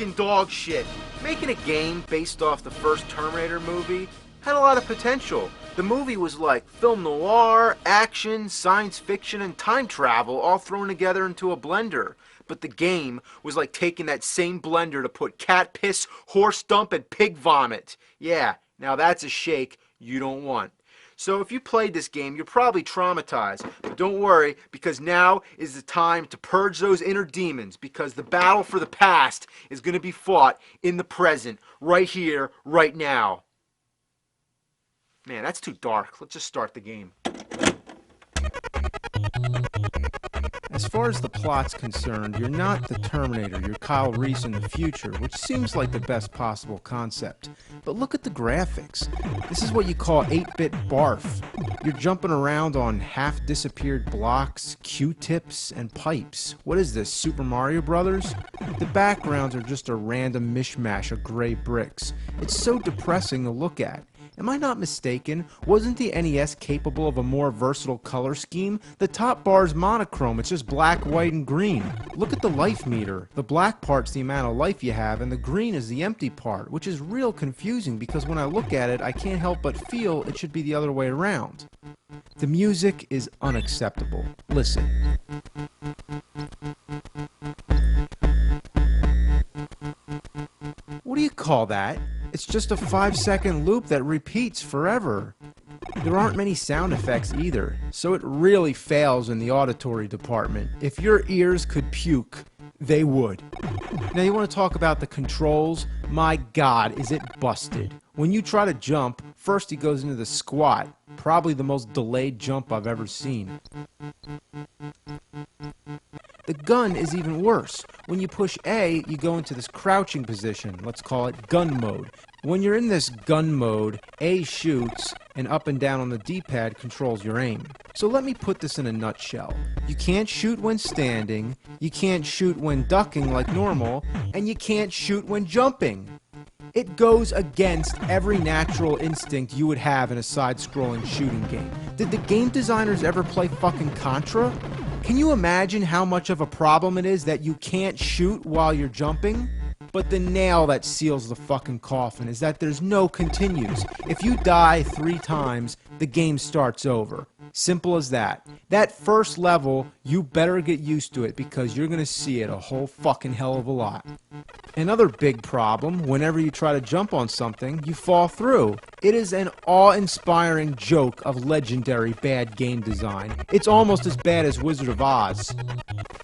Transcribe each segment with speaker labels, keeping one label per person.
Speaker 1: fucking dog shit. Making a game based off the first Terminator movie had a lot of potential. The movie was like film noir, action, science fiction, and time travel all thrown together into a blender. But the game was like taking that same blender to put cat piss, horse dump, and pig vomit. Yeah, now that's a shake you don't want. So if you played this game, you're probably traumatized. But don't worry, because now is the time to purge those inner demons, because the battle for the past is going to be fought in the present, right here, right now. Man, that's too dark. Let's just start the game.
Speaker 2: As far as the plot's concerned, you're not the Terminator, you're Kyle Reese in the future, which seems like the best possible concept. But look at the graphics. This is what you call 8-bit barf. You're jumping around on half-disappeared blocks, Q-tips, and pipes. What is this, Super Mario Brothers? The backgrounds are just a random mishmash of gray bricks. It's so depressing to look at. Am I not mistaken? Wasn't the NES capable of a more versatile color scheme? The top bar is monochrome, it's just black, white, and green. Look at the life meter. The black part's the amount of life you have, and the green is the empty part, which is real confusing because when I look at it, I can't help but feel it should be the other way around. The music is unacceptable. Listen. What do you call that? It's just a 5-second loop that repeats forever. There aren't many sound effects either, so it really fails in the auditory department. If your ears could puke, they would. Now you want to talk about the controls? My God, is it busted. When you try to jump, first he goes into the squat, probably the most delayed jump I've ever seen. The gun is even worse. When you push A, you go into this crouching position. Let's call it gun mode. When you're in this gun mode, A shoots, and up and down on the D-pad controls your aim. So let me put this in a nutshell. You can't shoot when standing, you can't shoot when ducking like normal, and you can't shoot when jumping. It goes against every natural instinct you would have in a side-scrolling shooting game. Did the game designers ever play fucking Contra? Can you imagine how much of a problem it is that you can't shoot while you're jumping? But the nail that seals the fucking coffin is that there's no continues. If you die 3 times, the game starts over. Simple as that. That first level, you better get used to it because you're gonna see it a whole fucking hell of a lot. Another big problem, whenever you try to jump on something, you fall through. It is an awe-inspiring joke of legendary bad game design. It's almost as bad as Wizard of Oz.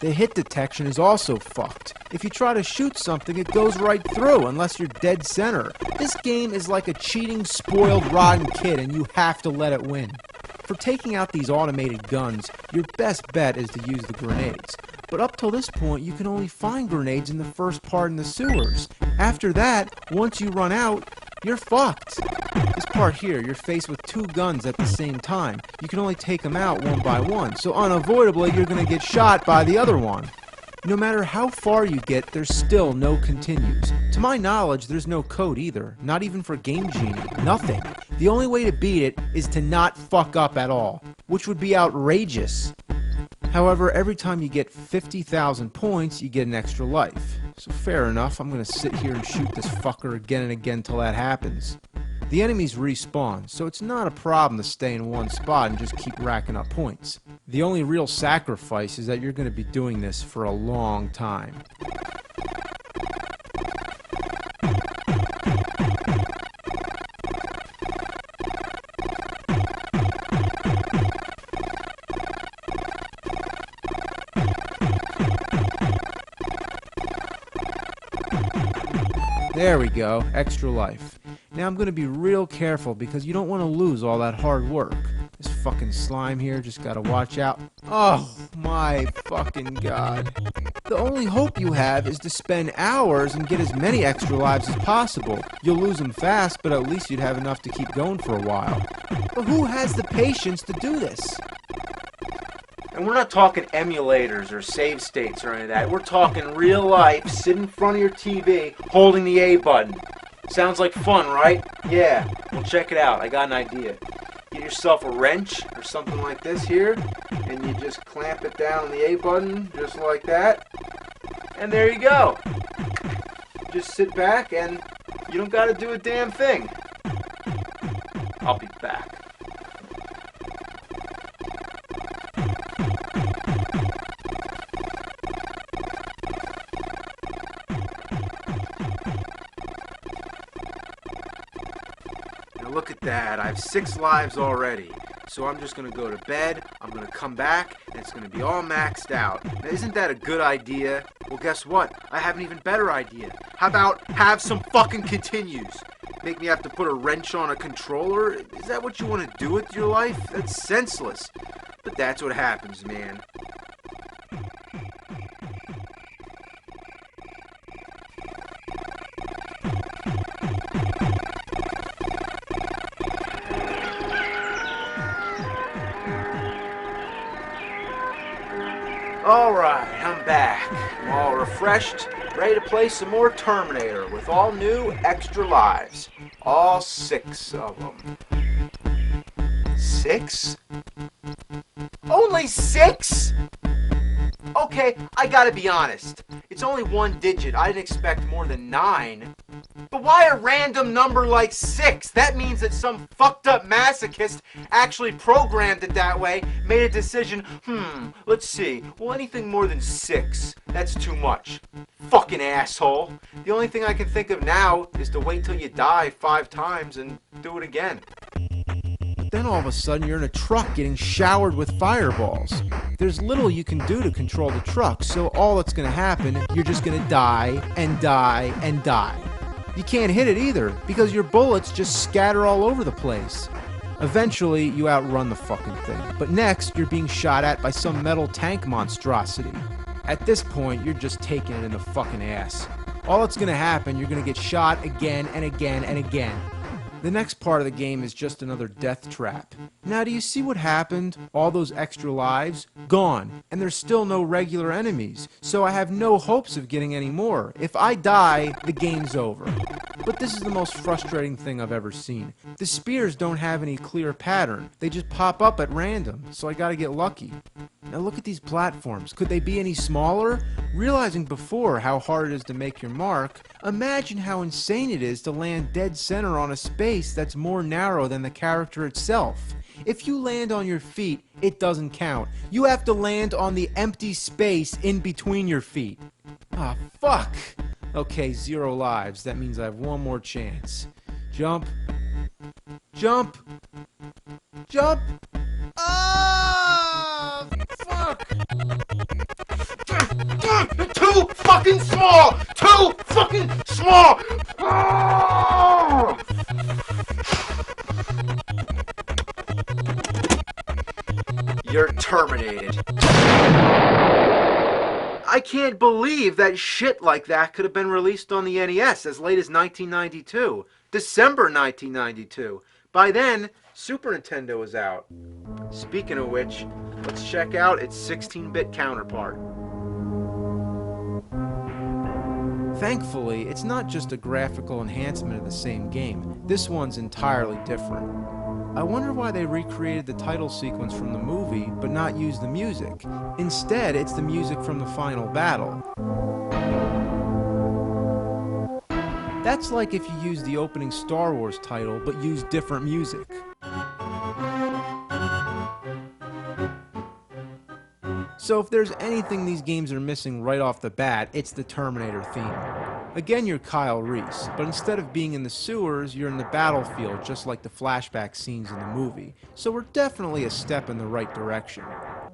Speaker 2: The hit detection is also fucked. If you try to shoot something, it goes right through unless you're dead center. This game is like a cheating, spoiled, rotten kid and you have to let it win. For taking out these automated guns, your best bet is to use the grenades. But up till this point, you can only find grenades in the first part in the sewers. After that, once you run out, you're fucked. This part here, you're faced with 2 guns at the same time. You can only take them out one by one, so unavoidably you're gonna get shot by the other one. No matter how far you get, there's still no continues. To my knowledge, there's no code either, not even for Game Genie, nothing. The only way to beat it is to not fuck up at all, which would be outrageous. However, every time you get 50,000 points, you get an extra life. So fair enough, I'm gonna sit here and shoot this fucker again and again till that happens. The enemies respawn, so it's not a problem to stay in one spot and just keep racking up points. The only real sacrifice is that you're gonna be doing this for a long time. There we go, extra life. Now I'm going to be real careful because you don't want to lose all that hard work. This fucking slime here, just gotta watch out. Oh my fucking god. The only hope you have is to spend hours and get as many extra lives as possible. You'll lose them fast, but at least you'd have enough to keep going for a while. But who has the patience to do this?
Speaker 1: And we're not talking emulators or save states or any of that. We're talking real life, sit in front of your TV, holding the A button. Sounds like fun, right? Yeah, well check it out, I got an idea. Get yourself a wrench or something like this here, and you just clamp it down on the A button, just like that. And there you go. just sit back and you don't gotta do a damn thing. I'll be back. Now look at that, I have 6 lives already. So I'm just gonna go to bed, I'm gonna come back, and it's gonna be all maxed out. Now, isn't that a good idea? Well, guess what? I have an even better idea. How about have some fucking continues? Make me have to put a wrench on a controller? Is that what you want to do with your life? That's senseless. But that's what happens, man. Alright, I'm back. I'm all refreshed, ready to play some more Terminator with all new extra lives. All 6 of them. 6? Only 6? Okay, I gotta be honest. It's only 1 digit. I didn't expect more than 9. But why a random number like 6? That means that some fucked up masochist actually programmed it that way, made a decision, let's see, well, anything more than 6, that's too much. Fucking asshole. The only thing I can think of now is to wait till you die 5 times and do it again.
Speaker 2: But then all of a sudden you're in a truck getting showered with fireballs. There's little you can do to control the truck, so all that's going to happen, you're just going to die and die and die. You can't hit it either, because your bullets just scatter all over the place. Eventually, you outrun the fucking thing. But next, you're being shot at by some metal tank monstrosity. At this point, you're just taking it in the fucking ass. All that's gonna happen, you're gonna get shot again and again and again. The next part of the game is just another death trap. Now, do you see what happened? All those extra lives? Gone. And there's still no regular enemies. So I have no hopes of getting any more. If I die, the game's over. But this is the most frustrating thing I've ever seen. The spears don't have any clear pattern. They just pop up at random, so I gotta get lucky. Now look at these platforms. Could they be any smaller? Realizing before how hard it is to make your mark, imagine how insane it is to land dead center on a space that's more narrow than the character itself. If you land on your feet, it doesn't count. You have to land on the empty space in between your feet. Ah, fuck! Okay, 0 lives. That means I have 1 more chance. Jump. Jump. Jump. Ah! Fuck!
Speaker 1: Too fucking small! Too fucking small! Ah! You're terminated. I can't believe that shit like that could have been released on the NES as late as 1992. December 1992. By then, Super Nintendo was out. Speaking of which, let's check out its 16-bit counterpart.
Speaker 2: Thankfully, it's not just a graphical enhancement of the same game. This one's entirely different. I wonder why they recreated the title sequence from the movie, but not used the music. Instead, it's the music from the final battle. That's like if you use the opening Star Wars title, but use different music. So if there's anything these games are missing right off the bat, it's the Terminator theme. Again, you're Kyle Reese, but instead of being in the sewers, you're in the battlefield, just like the flashback scenes in the movie. So we're definitely a step in the right direction.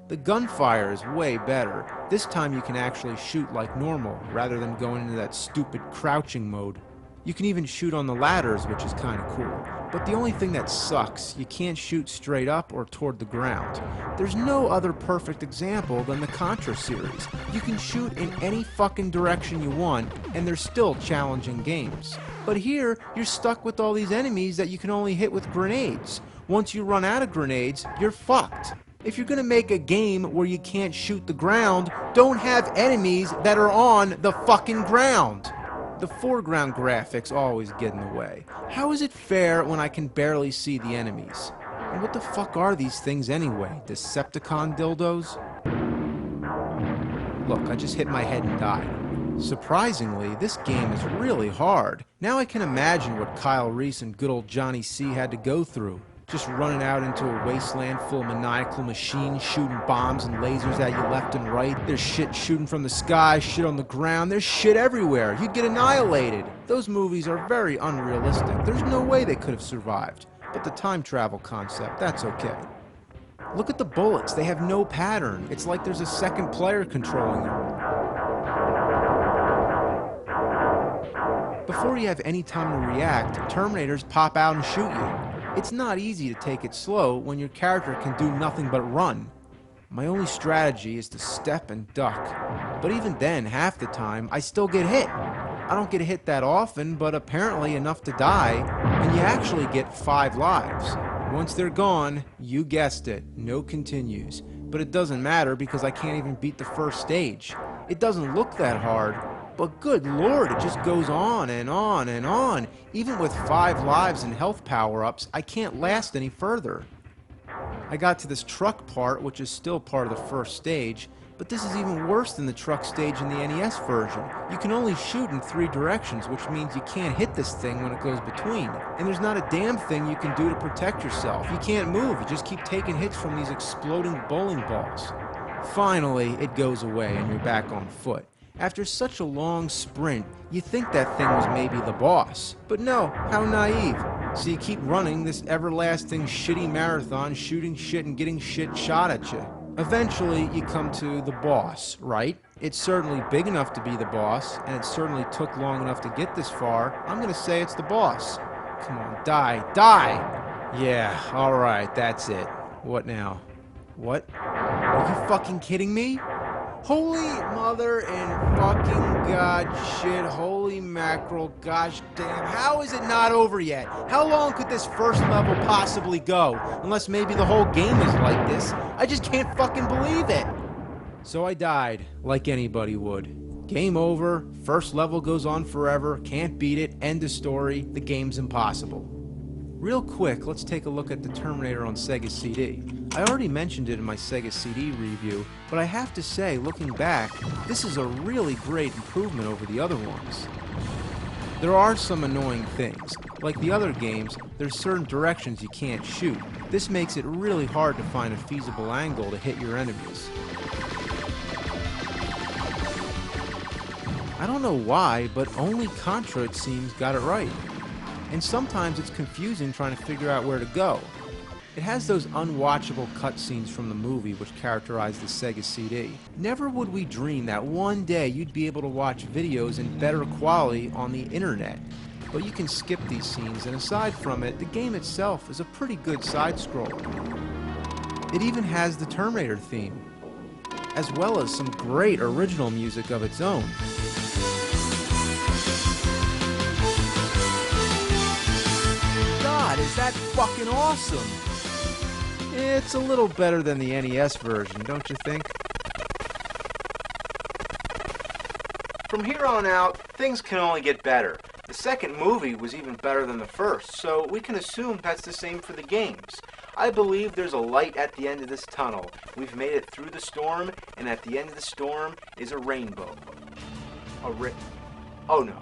Speaker 2: The gunfire is way better. This time you can actually shoot like normal, rather than going into that stupid crouching mode. You can even shoot on the ladders, which is kinda cool. But the only thing that sucks, you can't shoot straight up or toward the ground. There's no other perfect example than the Contra series. You can shoot in any fucking direction you want, and they're still challenging games. But here, you're stuck with all these enemies that you can only hit with grenades. Once you run out of grenades, you're fucked. If you're gonna make a game where you can't shoot the ground, don't have enemies that are on the fucking ground. The foreground graphics always get in the way. How is it fair when I can barely see the enemies? And what the fuck are these things anyway? Decepticon dildos? Look, I just hit my head and died. Surprisingly, this game is really hard. Now I can imagine what Kyle Reese and good old Johnny C had to go through. Just running out into a wasteland full of maniacal machines shooting bombs and lasers at you left and right. There's shit shooting from the sky, shit on the ground, there's shit everywhere. You'd get annihilated. Those movies are very unrealistic. There's no way they could have survived. But the time travel concept, that's okay. Look at the bullets, they have no pattern. It's like there's a second player controlling them. Before you have any time to react, Terminators pop out and shoot you. It's not easy to take it slow when your character can do nothing but run. My only strategy is to step and duck. But even then, half the time, I still get hit. I don't get hit that often, but apparently enough to die, and you actually get 5 lives. Once they're gone, you guessed it, no continues. But it doesn't matter because I can't even beat the first stage. It doesn't look that hard, but good lord, it just goes on and on and on. Even with 5 lives and health power-ups, I can't last any further. I got to this truck part, which is still part of the first stage, but this is even worse than the truck stage in the NES version. You can only shoot in 3 directions, which means you can't hit this thing when it goes between. And there's not a damn thing you can do to protect yourself. You can't move, you just keep taking hits from these exploding bowling balls. Finally, it goes away and you're back on foot. After such a long sprint, you think that thing was maybe the boss. But no, how naive. So you keep running this everlasting shitty marathon, shooting shit and getting shit shot at you. Eventually, you come to the boss, right? It's certainly big enough to be the boss, and it certainly took long enough to get this far. I'm gonna say it's the boss. Come on, die, die! Yeah, alright, that's it. What now? What? Are you fucking kidding me? Holy mother and fucking god shit, holy mackerel, gosh damn, how is it not over yet? How long could this first level possibly go? Unless maybe the whole game is like this. I just can't fucking believe it. So I died, like anybody would. Game over, first level goes on forever, can't beat it, end of story, the game's impossible. Real quick, let's take a look at the Terminator on Sega CD. I already mentioned it in my Sega CD review, but I have to say, looking back, this is a really great improvement over the other ones. There are some annoying things. Like the other games, there's certain directions you can't shoot. This makes it really hard to find a feasible angle to hit your enemies. I don't know why, but only Contra, it seems, got it right. And sometimes it's confusing trying to figure out where to go. It has those unwatchable cutscenes from the movie which characterize the Sega CD. Never would we dream that one day you'd be able to watch videos in better quality on the internet. But you can skip these scenes, and aside from it, the game itself is a pretty good side-scroller. It even has the Terminator theme, as well as some great original music of its own. God, is that fucking awesome! It's a little better than the NES version, don't you think?
Speaker 1: From here on out, things can only get better. The second movie was even better than the first, so we can assume that's the same for the games. I believe there's a light at the end of this tunnel. We've made it through the storm, and at the end of the storm is a rainbow. Oh no.